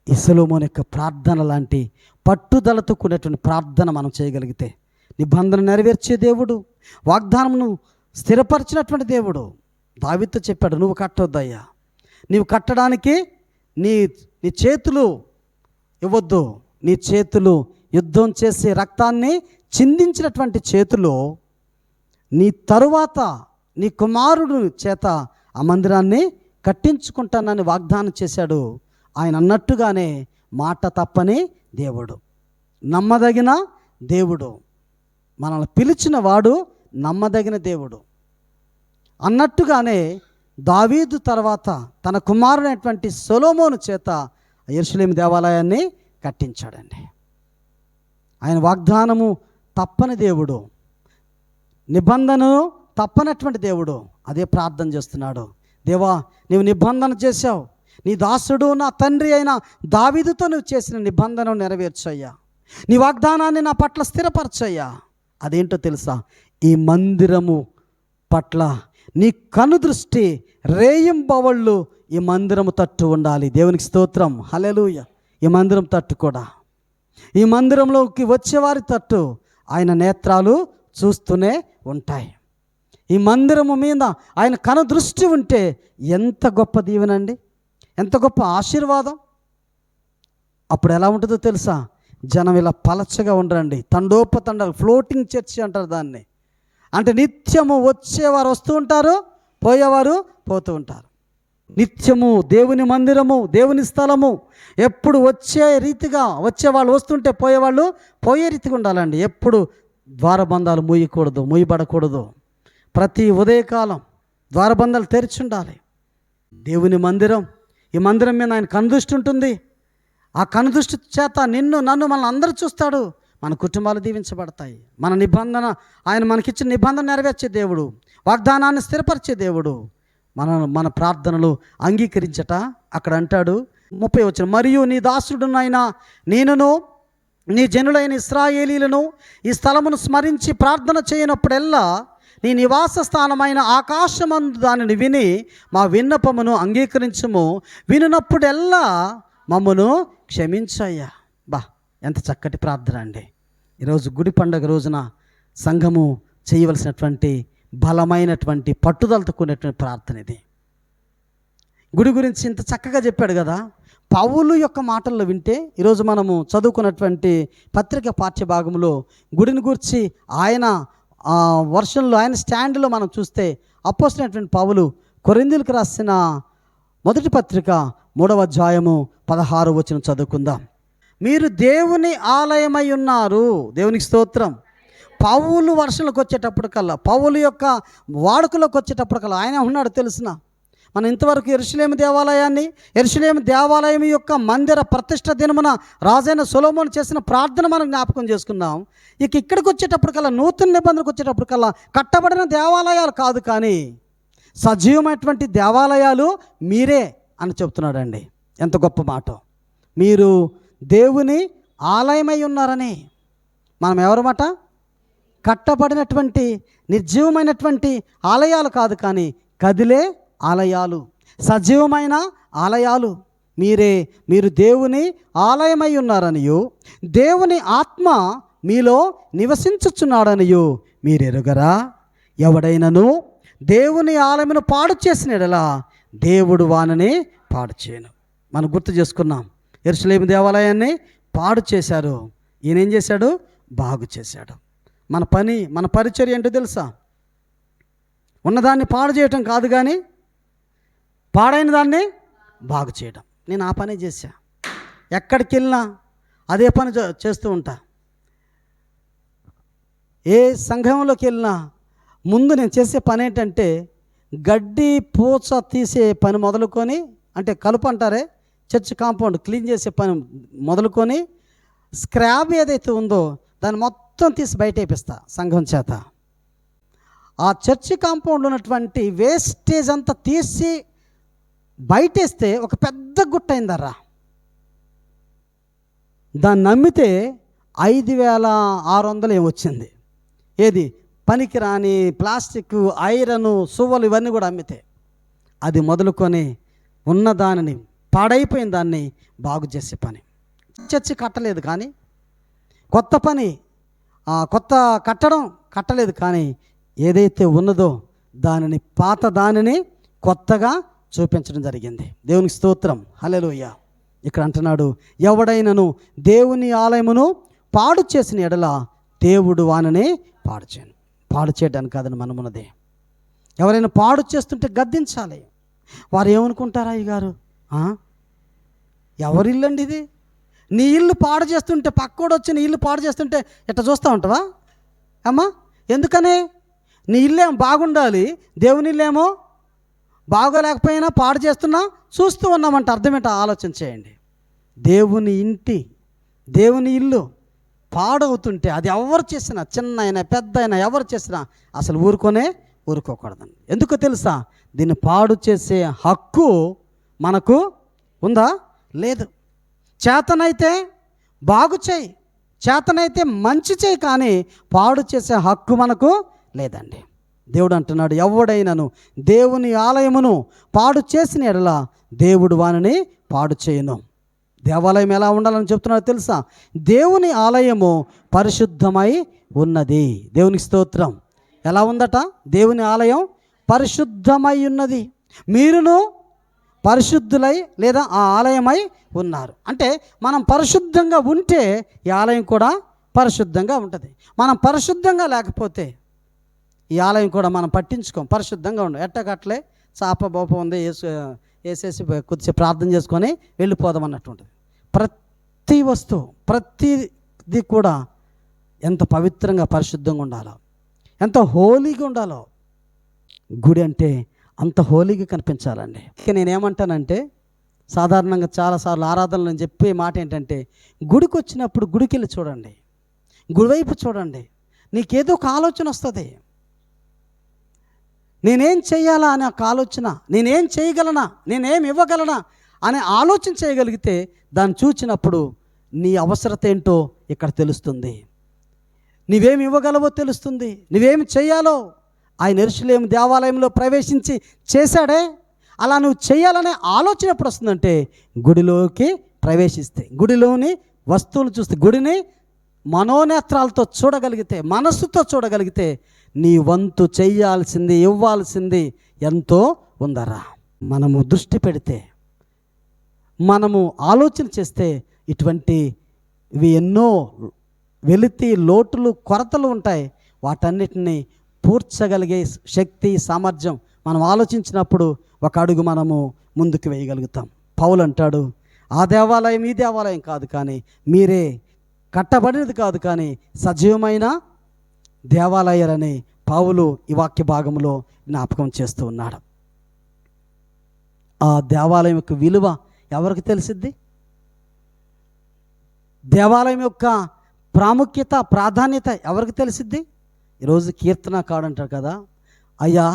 ఈ సొలొమోను యొక్క ప్రార్థన లాంటి పట్టుదలతో కూడినటువంటి ప్రార్థన మనం చేయగలిగితే, నిబంధన నెరవేర్చే దేవుడు, వాగ్దానమును స్థిరపరిచినటువంటి దేవుడు దావీదుతో చెప్పాడు, నువ్వు కట్టొద్దయ్యా, నీవు కట్టడానికి నీ నీ చేతులు ఇవ్వద్దు, నీ చేతులు యుద్ధం చేసే రక్తాన్ని చిందించినటువంటి చేతులు నీ తరువాత నీ కుమారుడు చేత ఆ మందిరాన్ని కట్టించుకుంటానని వాగ్దానం చేశాడు. ఆయన అన్నట్టుగానే మాట తప్పని దేవుడు, నమ్మదగిన దేవుడు, మనల్ని పిలిచిన వాడు నమ్మదగిన దేవుడు. అన్నట్టుగానే దావీదు తర్వాత తన కుమారుడైనటువంటి సొలొమోను చేత యెరూషలేము దేవాలయాన్ని కట్టించాడండి. ఆయన వాగ్దానము తప్పని దేవుడు, నిబంధనను తప్పనటువంటి దేవుడు. అదే ప్రార్థన చేస్తున్నాడు, దేవా నీవు నిబంధన చేశావు, నీ దాసుడు నా తండ్రి అయిన దావీదుతో నువ్వు చేసిన నిబంధనను నెరవేర్చయ్యా, నీ వాగ్దానాన్ని నా పట్ల స్థిరపరచయ్యా. అదేంటో తెలుసా? ఈ మందిరము పట్ల నీ కనుదృష్టి రేయింబవళ్ళు ఈ మందిరము తట్టు ఉండాలి. దేవునికి స్తోత్రం, హల్లెలూయా. ఈ మందిరం తట్టు కూడా, ఈ మందిరంలోకి వచ్చేవారి తట్టు ఆయన నేత్రాలు చూస్తూనే ఉంటాయి. ఈ మందిరము మీద ఆయన కనుదృష్టి ఉంటే ఎంత గొప్ప దీవెనండి, ఎంత గొప్ప ఆశీర్వాదం. అప్పుడు ఎలా ఉంటుందో తెలుసా? జనం ఇలా పలచగా ఉండరండి, తండోపతండాలు, ఫ్లోటింగ్ చర్చి అంటారు దాన్ని. అంటే నిత్యము వచ్చేవారు వస్తూ ఉంటారు, పోయేవారు పోతూ ఉంటారు. నిత్యము దేవుని మందిరము, దేవుని స్థలము ఎప్పుడు వచ్చే రీతిగా, వచ్చేవాళ్ళు వస్తుంటే పోయేవాళ్ళు పోయే రీతిగా ఉండాలండి. ఎప్పుడు ద్వారబంధాలు మూయకూడదు, మూయబడకూడదు. ప్రతి ఉదయకాలం ద్వారబంధాలు తెరిచి ఉండాలి. దేవుని మందిరం, ఈ మందిరం మీద ఆయన కనుదృష్టి ఉంటుంది. ఆ కనుదృష్టి చేత నిన్ను, నన్ను, మనల్ని అందరూ చూస్తాడు. మన కుటుంబాలు దీవించబడతాయి. మన నిబంధన, ఆయన మనకిచ్చిన నిబంధన నెరవేర్చే దేవుడు, వాగ్దానాన్ని స్థిరపరిచే దేవుడు. మన ప్రార్థనలు అంగీకరించట. అక్కడ అంటాడు 30 వచనం, మరియు నీ దాసుడునైనా నేనును నీ జనులైన ఇశ్రాయేలీలను ఈ స్థలమును స్మరించి ప్రార్థన చేయనప్పుడెల్లా నీ నివాస స్థానమైన ఆకాశమందు దానిని విని మా విన్నపమును అంగీకరించుము, వినునప్పుడెల్లా మమ్మను క్షమించయ్యా. ఎంత చక్కటి ప్రార్థన అండి. ఈరోజు గుడి పండుగ రోజున సంఘము చేయవలసినటువంటి బలమైనటువంటి పట్టుదలతో కూడినటువంటి ప్రార్థన ఇది. గుడి గురించి ఇంత చక్కగా చెప్పాడు కదా. పౌలు యొక్క మాటల్లో వింటే ఈరోజు మనము చదువుకున్నటువంటి పత్రిక పాఠ్యభాగంలో గుడిని గురించి ఆయన వర్షంలో, ఆయన స్టాండ్లో మనం చూస్తే అపోస్తలుడైనటువంటి పౌలు కొరింథీయులకు రాసిన మొదటి పత్రిక 3వ అధ్యాయము 16వ వచనం చదువుకుందాం. మీరు దేవుని ఆలయమై ఉన్నారు. దేవునికి స్తోత్రం. పౌలు వర్షంలోకి వచ్చేటప్పటికల్లా, పౌలు యొక్క వాడుకలోకి వచ్చేటప్పటికల్లా ఆయన ఉన్నాడు తెలుసిన. మనం ఇంతవరకు యెరూషలేము దేవాలయాన్ని, యెరూషలేము దేవాలయం యొక్క మందిర ప్రతిష్ఠ దినమున రాజైన సొలొమోను చేసిన ప్రార్థన మనం జ్ఞాపకం చేసుకున్నాం. ఇక్కడికి వచ్చేటప్పటికల్లా, నూతన నిబంధనకు వచ్చేటప్పటికల్లా కట్టబడిన దేవాలయాలు కాదు, కానీ సజీవమైనటువంటి దేవాలయాలు మీరే అని చెప్తున్నాడండి. ఎంత గొప్ప మాట. మీరు దేవుని ఆలయమై ఉన్నారని. మనం ఎవరమాట? కట్టబడినటువంటి నిర్జీవమైనటువంటి ఆలయాలు కాదు, కానీ కదిలే ఆలయాలు, సజీవమైన ఆలయాలు మీరు దేవుని ఆలయమై ఉన్నారనియు దేవుని ఆత్మ మీలో నివసించుచున్నాడనియు మీరు ఎరుగరా? ఎవడైనను దేవుని ఆలయమును పాడు చేసిన ఎడలా దేవుడు వానిని పాడు చేయను. మనం గుర్తు చేసుకున్నాం, యెరూషలేము దేవాలయాన్ని పాడు చేశారు. ఈయన ఏం చేశాడు? బాగు చేశాడు. మన పని, మన పరిచర్య ఏంటో తెలుసా? ఉన్నదాన్ని పాడు చేయటం కాదు, కానీ పాడైన దాన్ని బాగు చేయడం. నేను ఆ పని చేశా. ఎక్కడికి వెళ్ళినా అదే పని చేస్తూ ఉంటా. ఏ సంఘంలోకి వెళ్ళినా ముందు నేను చేసే పని ఏంటంటే, గడ్డి పూచ తీసే పని మొదలుకొని, అంటే కలుపు అంటారే, చర్చ్ కాంపౌండ్ క్లీన్ చేసే పని మొదలుకొని, స్క్రాబ్ ఏదైతే ఉందో దాన్ని మొత్తం తీసి బయట వేపిస్తా సంఘం చేత. ఆ చర్చి కాంపౌండ్లో ఉన్నటువంటి వేస్టేజ్ అంతా తీసి బయటేస్తే ఒక పెద్ద గుట్ట అయిందర్రా. దాన్ని నమ్మితే 5,600 ఏమొచ్చింది. ఏది పనికి రాని ప్లాస్టిక్, ఐరను, సువ్వలు ఇవన్నీ కూడా అమ్మితే, అది మొదలుకొని ఉన్నదానిని పాడైపోయిన దాన్ని బాగు చేసే పని. చర్చి కట్టలేదు కానీ కొత్త పని, కొత్త కట్టలేదు కానీ ఏదైతే ఉన్నదో దానిని, పాత దానిని కొత్తగా చూపించడం జరిగింది. దేవునికి స్తోత్రం, హల్లెలూయా. ఇక్కడ అంటున్నాడు, ఎవడైనను దేవుని ఆలయమును పాడు చేసిన ఎడల దేవుడు వానిని పాడు చేయడానికి కాదని మనమున్నది. ఎవరైనా పాడు చేస్తుంటే గద్దించాలి. వారు ఏమనుకుంటారా, ఈ గారు ఎవరిల్లండి ఇది, నీ ఇల్లు పాడు చేస్తుంటే, పక్కోడు వచ్చి నీ ఇల్లు పాడు చేస్తుంటే ఇట్లా చూస్తూ ఉంటావా అమ్మా? ఎందుకని? నీ ఇల్లేమో బాగుండాలి, దేవుని ఇల్లేమో బాగోలేకపోయినా పాడు చేస్తున్నా చూస్తూ ఉన్నామంటే అర్థం ఏంటో ఆలోచన చేయండి. దేవుని ఇల్లు పాడవుతుంటే అది ఎవరు చేసినా, చిన్న అయినా పెద్ద అయినా ఎవరు చేసినా అసలు ఊరుకోకూడదండి. ఎందుకో తెలుసా? దీన్ని పాడు చేసే హక్కు మనకు ఉందా? లేదు. చేతనైతే బాగు చేయి, చేతనైతే మంచి చేయి, కానీ పాడు చేసే హక్కు మనకు లేదండి. దేవుడు అంటున్నాడు, ఎవడైనను దేవుని ఆలయమును పాడు చేసిన ఎడల దేవుడు వానిని పాడు చేయను. దేవాలయం ఎలా ఉండాలని చెప్తున్నాడో తెలుసా? దేవుని ఆలయము పరిశుద్ధమై ఉన్నది. దేవునికి స్తోత్రం. ఎలా ఉందట? దేవుని ఆలయం పరిశుద్ధమై ఉన్నది, మీరును పరిశుద్ధులై లేదా ఆ ఆలయమై ఉన్నారు. అంటే మనం పరిశుద్ధంగా ఉంటే ఈ ఆలయం కూడా పరిశుద్ధంగా ఉంటుంది. మనం పరిశుద్ధంగా లేకపోతే ఈ ఆలయం కూడా మనం పట్టించుకోం, పరిశుద్ధంగా ఉండదు. ఎట్టగట్లే చాప బోప ఉంది, వేసేసి కొద్దిసేపు ప్రార్థన చేసుకొని వెళ్ళిపోదాం అన్నట్టు ఉంటుంది. ప్రతి వస్తువు, ప్రతిది కూడా ఎంత పవిత్రంగా పరిశుద్ధంగా ఉండాలో, ఎంత హోలీగా ఉండాలో. గుడి అంటే అంత హోలీగా కనిపించాలండి. ఇక నేనేమంటానంటే, సాధారణంగా చాలాసార్లు ఆరాధనలు నేను చెప్పే మాట ఏంటంటే, గుడికి వచ్చినప్పుడు గుడికి వెళ్ళి చూడండి, గుడివైపు చూడండి, నీకేదో ఒక ఆలోచన వస్తుంది. నేనేం చేయాలా అనే ఒక ఆలోచన, నేనేం చేయగలనా, నేనేం ఇవ్వగలనా అనే ఆలోచన చేయగలిగితే దాన్ని చూచినప్పుడు నీ అవసరత ఏంటో ఇక్కడ తెలుస్తుంది. నీవేమి ఇవ్వగలవో తెలుస్తుంది, నువ్వేమి చేయాలో. ఆయన యెరూషలేము దేవాలయంలో ప్రవేశించి చేశాడే, అలా నువ్వు చేయాలనే ఆలోచన ఎప్పుడు వస్తుందంటే గుడిలోకి ప్రవేశిస్తే, గుడిలోని వస్తువులు చూస్తే, గుడిని మనోనేత్రాలతో చూడగలిగితే, మనస్సుతో చూడగలిగితే నీ వంతు చెయ్యాల్సింది, ఇవ్వాల్సింది ఎంతో ఉందరా. మనము దృష్టి పెడితే, మనము ఆలోచన చేస్తే ఇవి ఎన్నో వెలితి, లోటులు, కొరతలు ఉంటాయి. వాటన్నిటిని పూడ్చగలిగే శక్తి, సామర్థ్యం మనం ఆలోచించినప్పుడు ఒక అడుగు మనము ముందుకు వేయగలుగుతాం. పౌలు అంటాడు, ఆ దేవాలయం ఈ దేవాలయం కాదు కానీ, మీరే కట్టబడినది కాదు కానీ సజీవమైన దేవాలయాలని పౌలు ఈ వాక్య భాగంలో జ్ఞాపకం చేస్తూ ఉన్నాడు. ఆ దేవాలయం యొక్క విలువ ఎవరికి తెలిసిద్ది? దేవాలయం యొక్క ప్రాముఖ్యత, ప్రాధాన్యత ఎవరికి తెలిసిద్ది? ఈరోజు కీర్తనకారుడు అంటారు కదా, అయ్యా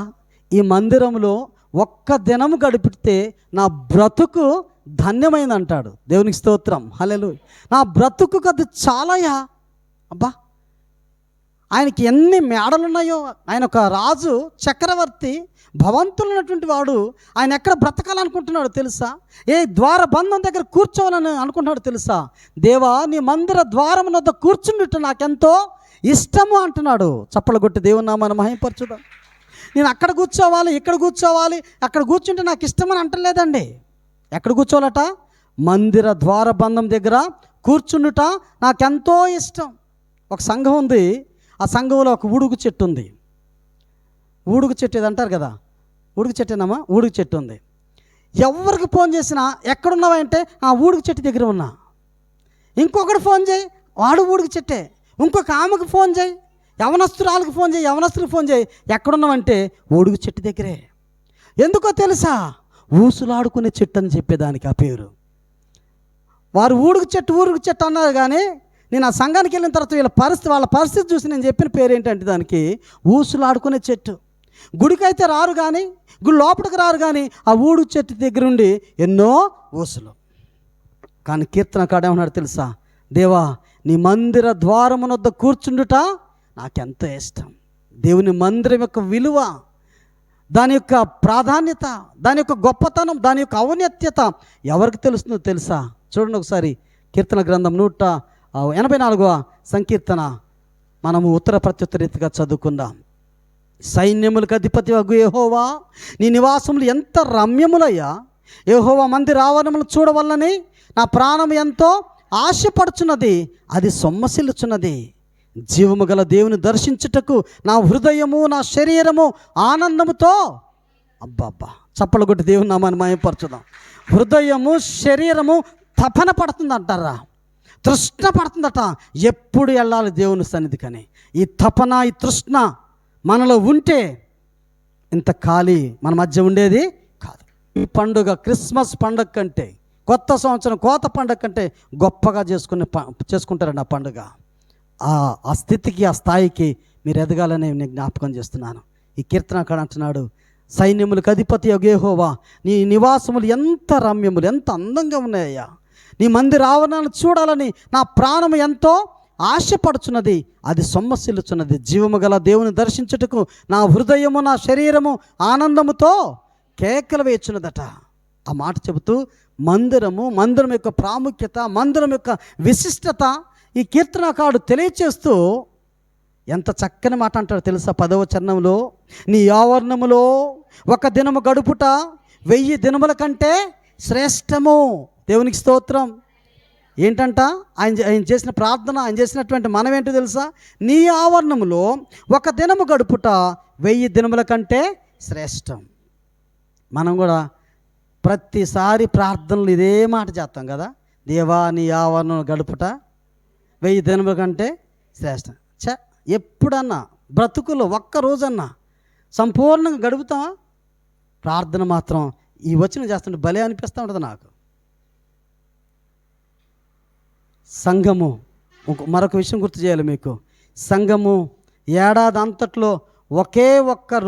ఈ మందిరంలో ఒక్క దినము గడిపితే నా బ్రతుకు ధన్యమైంది అంటాడు. దేవునికి స్తోత్రం, హల్లెలూయా. నా బ్రతుకు అది చాలయ్యా. అబ్బా, ఆయనకి ఎన్ని మేడలున్నాయో, ఆయన ఒక రాజు, చక్రవర్తి, భవంతులు ఉన్నటువంటి వాడు. ఆయన ఎక్కడ బ్రతకాలనుకుంటున్నాడు తెలుసా? ఏ ద్వార బంధం దగ్గర కూర్చోవాలని అనుకుంటున్నాడు తెలుసా? దేవా, నీ మందిర ద్వారం వద్ద కూర్చుండుట నాకెంతో ఇష్టము అంటున్నాడు. చప్పలు కొట్టి దేవుని నామాన్ని మహిమపరచుదాం. నేను అక్కడ కూర్చోవాలి, ఇక్కడ కూర్చోవాలి, అక్కడ కూర్చుంటే నాకు ఇష్టమని అంటలేదండి. ఎక్కడ కూర్చోవాలట? మందిర ద్వార బంధం దగ్గర కూర్చుండుట నాకెంతో ఇష్టం. ఒక సంఘం ఉంది, ఆ సంఘంలో ఒక ఊడుగు చెట్టు ఉంది. ఊడుగు చెట్టు ఇది అంటారు కదా, ఊడుగు చెట్టేనమ్మా, ఊడుగు చెట్టు ఉంది. ఎవరికి ఫోన్ చేసినా ఎక్కడున్నావా అంటే ఆ ఊడుగు చెట్టు దగ్గర ఉన్నా. ఇంకొకటి ఫోన్ చేయి, వాడు ఊడుగు చెట్టే. ఇంకొక ఆమెకు ఫోన్ చేయి, యవనస్తురాలకు ఫోన్ చేయి, యవనస్తులకు ఫోన్ చేయి, ఎక్కడున్నావంటే ఊడుగు చెట్టు దగ్గరే. ఎందుకో తెలుసా? ఊసులాడుకునే చెట్టు అని చెప్పేదానికి ఆ పేరు. వారు ఊడుగు చెట్టు అన్నారు కానీ నేను ఆ సంఘానికి వెళ్ళిన తర్వాత వాళ్ళ పరిస్థితి చూసి నేను చెప్పిన పేరు ఏంటంటే దానికి ఊసులాడుకునే చెట్టు. గుడికైతే రారు కానీ, గుడి లోపలికి రారు కానీ ఆ ఊడుగు చెట్టు దగ్గర ఉండి ఎన్నో ఊసులు. కానీ కీర్తనకారుడు ఏమన్నాడు తెలుసా? దేవా, నీ మందిర ద్వారమునొద్ద కూర్చుండుట నాకెంతో ఇష్టం. దేవుని మందిరం యొక్క విలువ, దాని యొక్క ప్రాధాన్యత, దాని యొక్క గొప్పతనం, దాని యొక్క ఔన్నత్యత ఎవరికి తెలుస్తుందో తెలుసా? చూడండి ఒకసారి కీర్తన గ్రంథం 184వ సంకీర్తన మనము ఉత్తర ప్రత్యుత్తర రీతిగా చదువుకుందాం. సైన్యములకు అధిపతి వగు యెహోవా, నీ నివాసములు ఎంత రమ్యములయ్యా! యెహోవా మందిర ఆవరణములు చూడవల్లని నా ప్రాణం ఎంతో ఆశపడుచున్నది, అది సొమ్మసిల్లుచున్నది. జీవము గల దేవుని దర్శించుటకు నా హృదయము నా శరీరము ఆనందముతో, అబ్బబ్బా చప్పలు కొట్టి దేవుని నామాన్ని మహిమపరచుదాం. హృదయము శరీరము తపన పడుతుందంటారా, తృష్ణ పడుతుందట. ఎప్పుడు వెళ్ళాలి దేవుని సన్నిధికని. ఈ తపన, ఈ తృష్ణ మనలో ఉంటే ఇంత ఖాళీ మన మధ్య ఉండేది కాదు. ఈ పండుగ క్రిస్మస్ పండుగ కంటే, కొత్త సంవత్సరం కోత పండుగ కంటే గొప్పగా చేసుకుంటారండి ఆ పండుగ. ఆ స్థితికి, ఆ స్థాయికి మీరు ఎదగాలని నేను జ్ఞాపకం చేస్తున్నాను. ఈ కీర్తనకారుడు అంటున్నాడు, సైన్యములకు అధిపతి యెహోవా, నీ నివాసములు ఎంత రమ్యములు, ఎంత అందంగా ఉన్నాయ్యా! నీ మందిర ఆవరణను చూడాలని నా ప్రాణం ఎంతో ఆశపడుచున్నది, అది సొమ్మసిల్లుచున్నది. జీవము గల దేవుని దర్శించుటకు నా హృదయము నా శరీరము ఆనందముతో కేకలు వేయుచున్నదట. ఆ మాట చెబుతూ మందిరం యొక్క ప్రాముఖ్యత, మందిరం యొక్క విశిష్టత ఈ కీర్తనకారుడు తెలియచేస్తూ ఎంత చక్కని మాట అంటాడు తెలుసా? 10వ చరణంలో, నీ ఆవరణములో ఒక దినము గడుపుట 1000 దినముల కంటే శ్రేష్టము. దేవునికి స్తోత్రం. ఏంటంట ఆయన చేసిన ప్రార్థన, ఆయన చేసినటువంటి మనం ఏంటో తెలుసా? నీ ఆవరణములో ఒక దినము గడుపుట 1000 దినముల కంటే శ్రేష్టం. మనం కూడా ప్రతిసారి ప్రార్థనలు ఇదే మాట చేస్తాం కదా, దేవా నీ ఆవరణం గడుపుట 1000 దినముల కంటే శ్రేష్టం. ఎప్పుడన్నా బ్రతుకులో ఒక్కరోజన్నా సంపూర్ణంగా గడుపుతామా? ప్రార్థన మాత్రం ఈ వచనం చేస్తుంటే భలే అనిపిస్తూ ఉంటుంది నాకు. సంఘము, మరొక విషయం గుర్తు చేయాలి మీకు. సంఘము ఏడాది అంతట్లో ఒకే ఒక్క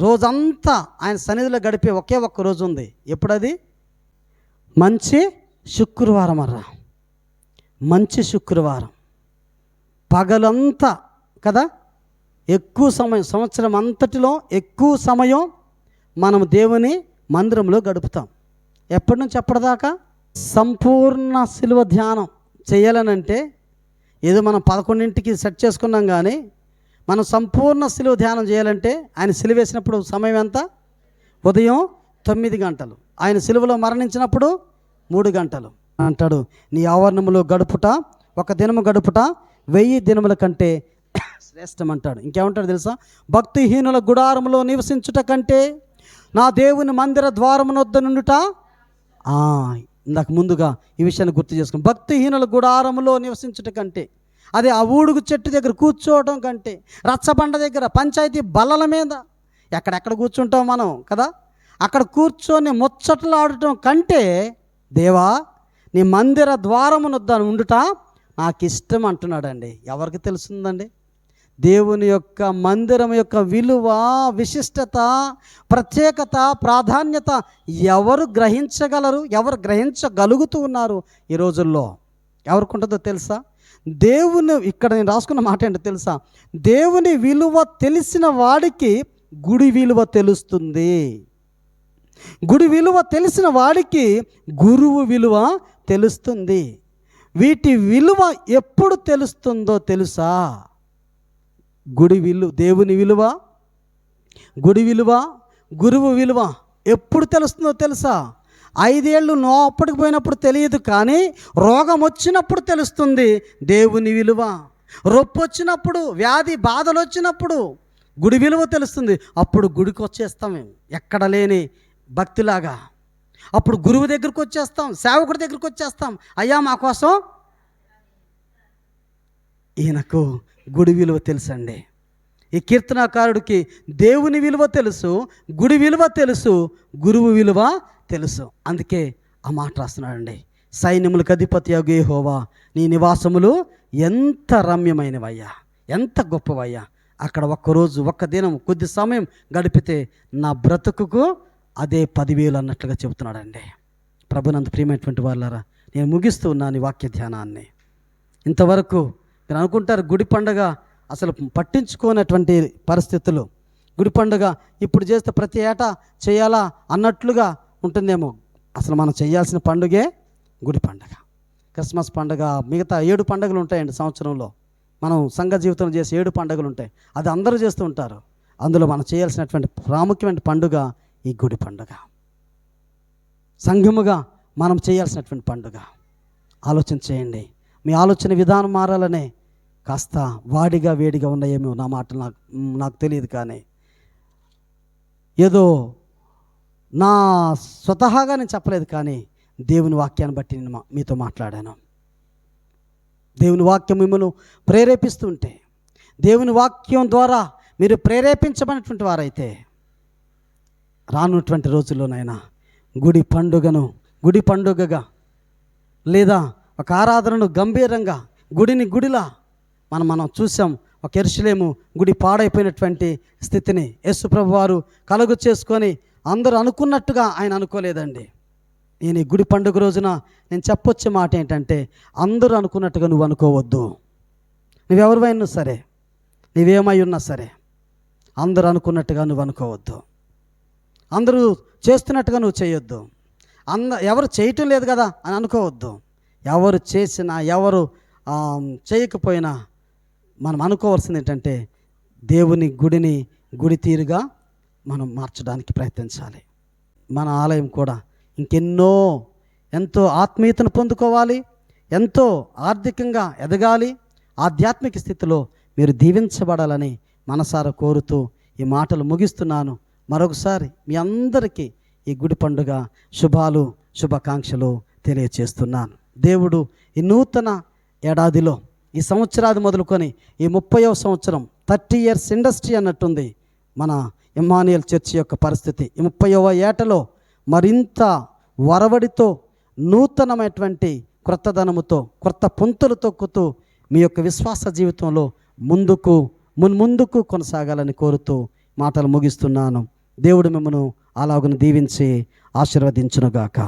రోజంతా ఆయన సన్నిధిలో గడిపే ఒకే ఒక్క రోజు ఉంది. ఎప్పుడది? మంచి శుక్రవారం అర్రా. మంచి శుక్రవారం పగలంతా కదా, ఎక్కువ సమయం, సంవత్సరం అంతటిలో ఎక్కువ సమయం మనం దేవుని మందిరంలో గడుపుతాం. ఎప్పటి నుంచి ఎప్పటిదాకా? సంపూర్ణ శిలువ ధ్యానం చేయాలనంటే ఏదో మనం 11ంటికి సెట్ చేసుకున్నాం, కానీ మనం సంపూర్ణ శిలువ ధ్యానం చేయాలంటే ఆయన శిలువ వేసినప్పుడు సమయం ఎంత? ఉదయం 9 గంటలు. ఆయన శిలువలో మరణించినప్పుడు 3 గంటలు. అంటాడు, నీ ఆవరణములో గడుపుట, ఒక దినము గడుపుట 1000 దినముల కంటే శ్రేష్టం అంటాడు. ఇంకేమంటాడు తెలుసా? భక్తిహీనుల గుడారములో నివసించుట కంటే నా దేవుని మందిర ద్వారమునొద్ద నుండుట. ఇందాక ముందుగా ఈ విషయాన్ని గుర్తు చేసుకుని, భక్తిహీనుల గుడారములో నివసించుట కంటే, అదే ఆ ఊడుగు చెట్టు దగ్గర కూర్చోవడం కంటే, రచ్చబండ దగ్గర, పంచాయతీ బల్లల మీద ఎక్కడెక్కడ కూర్చుంటాం మనం కదా, అక్కడ కూర్చొని ముచ్చట్లు ఆడటం కంటే, దేవా నీ మందిర ద్వారమునొద్ద ఉండుట నాకు ఇష్టం అంటున్నాడండి. ఎవరికి తెలుస్తుందండి దేవుని యొక్క మందిరం యొక్క విలువ, విశిష్టత, ప్రత్యేకత, ప్రాధాన్యత ఎవరు గ్రహించగలరు? ఎవరు గ్రహించగలుగుతూ ఉన్నారు ఈ రోజుల్లో? ఎవరికి ఉంటుందో తెలుసా? దేవుని, ఇక్కడ నేను రాసుకున్న మాట ఏంటో తెలుసా? దేవుని విలువ తెలిసిన వాడికి గుడి విలువ తెలుస్తుంది. గుడి విలువ తెలిసిన వాడికి గురువు విలువ తెలుస్తుంది. వీటి విలువ ఎప్పుడు తెలుస్తుందో తెలుసా? దేవుని విలువ, గుడి విలువ, గురువు విలువ ఎప్పుడు తెలుస్తుందో తెలుసా? 5 ఏళ్ళు అప్పటికి పోయినప్పుడు తెలియదు, కానీ రోగం వచ్చినప్పుడు తెలుస్తుంది దేవుని విలువ. రొప్పు వచ్చినప్పుడు, వ్యాధి బాధలు వచ్చినప్పుడు గుడి విలువ తెలుస్తుంది. అప్పుడు గుడికి వచ్చేస్తాం మేము, ఎక్కడ లేని భక్తిలాగా. అప్పుడు గురువు దగ్గరికి వచ్చేస్తాం, సేవకుడి దగ్గరికి వచ్చేస్తాం. అయ్యా మా కోసం. ఈయనకు గుడి విలువ తెలుసండి. ఈ కీర్తనాకారుడికి దేవుని విలువ తెలుసు, గుడి విలువ తెలుసు, గురువు విలువ తెలుసు. అందుకే ఆ మాట రాస్తున్నాడండి, సైన్యములకు అధిపతి యెహోవా, నీ నివాసములు ఎంత రమ్యమైనవయ్యా, ఎంత గొప్పవయ్యా. అక్కడ ఒక్కరోజు, ఒక్క దినం, కొద్ది సమయం గడిపితే నా బ్రతుకుకు అదే 10,000 అన్నట్లుగా చెబుతున్నాడండి. ప్రభునందు ప్రియమైనటువంటి వాళ్ళారా, నేను ముగిస్తూ ఉన్నాను ఈ వాక్య ధ్యానాన్ని. ఇంతవరకు మీరు అనుకుంటారు గుడి పండగ అసలు పట్టించుకోనటువంటి పరిస్థితులు, గుడి పండుగ ఇప్పుడు చేస్తే ప్రతి ఏటా చేయాలా అన్నట్లుగా ఉంటుందేమో. అసలు మనం చేయాల్సిన పండుగే గుడి పండుగ. క్రిస్మస్ పండుగ, మిగతా 7 పండుగలు ఉంటాయండి సంవత్సరంలో. మనం సంఘ జీవితంలో చేసే 7 పండుగలు ఉంటాయి. అది అందరూ చేస్తూ ఉంటారు. అందులో మనం చేయాల్సినటువంటి ప్రాముఖ్యమైన పండుగ ఈ గుడి పండుగ. సంఘముగా మనం చేయాల్సినటువంటి పండుగ. ఆలోచన చేయండి. మీ ఆలోచన విధానం మారాలనే కాస్త వాడిగా వేడిగా ఉన్నాయేమో నా మాటలు నాకు తెలియదు. కానీ ఏదో నా స్వతహాగా నేను చెప్పలేదు, కానీ దేవుని వాక్యాన్ని బట్టి నేను మీతో మాట్లాడాను. దేవుని వాక్యం మిమ్మల్ని ప్రేరేపిస్తుంటే, దేవుని వాక్యం ద్వారా మీరు ప్రేరేపించబడినటువంటి వారైతే రానున్నటువంటి రోజుల్లోనైనా గుడి పండుగగా లేదా ఒక ఆరాధనను గంభీరంగా గుడిలా మనం చూసాం. ఒక యెరూషలేము గుడి పాడైపోయినటువంటి స్థితిని యేసు ప్రభు వారు కలుగు చేసుకొని అందరూ అనుకున్నట్టుగా ఆయన అనుకోలేదండి. నేను ఈ గుడి పండుగ రోజున నేను చెప్పొచ్చే మాట ఏంటంటే, అందరూ అనుకున్నట్టుగా నువ్వు అనుకోవద్దు. నువ్వెవరివైనా సరే, నువ్వేమై ఉన్నా సరే, అందరూ అనుకున్నట్టుగా నువ్వు అనుకోవద్దు. అందరూ చేస్తున్నట్టుగా నువ్వు చేయొద్దు. ఎవరు చేయటం లేదు కదా అని అనుకోవద్దు. ఎవరు చేసినా ఎవరు చేయకపోయినా మనం అనుకోవాల్సింది ఏంటంటే, దేవుని గుడి తీరుగా మనం మార్చడానికి ప్రయత్నించాలి. మన ఆలయం కూడా ఎంతో ఆత్మీయతను పొందుకోవాలి, ఎంతో ఆర్థికంగా ఎదగాలి, ఆధ్యాత్మిక స్థితిలో మీరు దీవించబడాలని మనసారా కోరుతూ ఈ మాటలు ముగిస్తున్నాను. మరొకసారి మీ అందరికీ ఈ గుడి పండుగ శుభాకాంక్షలు తెలియచేస్తున్నాను. దేవుడు ఈ నూతన ఏడాదిలో, ఈ సంవత్సరాది మొదలుకొని ఈ 30వ సంవత్సరం 30 years ఇండస్ట్రీ అన్నట్టుంది మన ఇమ్మానుయేల్ చర్చి యొక్క పరిస్థితి. ఈ 30వ ఏటలో మరింత వరవడితో, నూతనమైనటువంటి క్రొత్తదనముతో, క్రొత్త పుంతలు తొక్కుతూ మీ యొక్క విశ్వాస జీవితంలో ముందుకు కొనసాగాలని కోరుతూ మాటలు ముగిస్తున్నాను. దేవుడు మిమ్మల్ని అలాగును దీవించి ఆశీర్వదించునుగాక.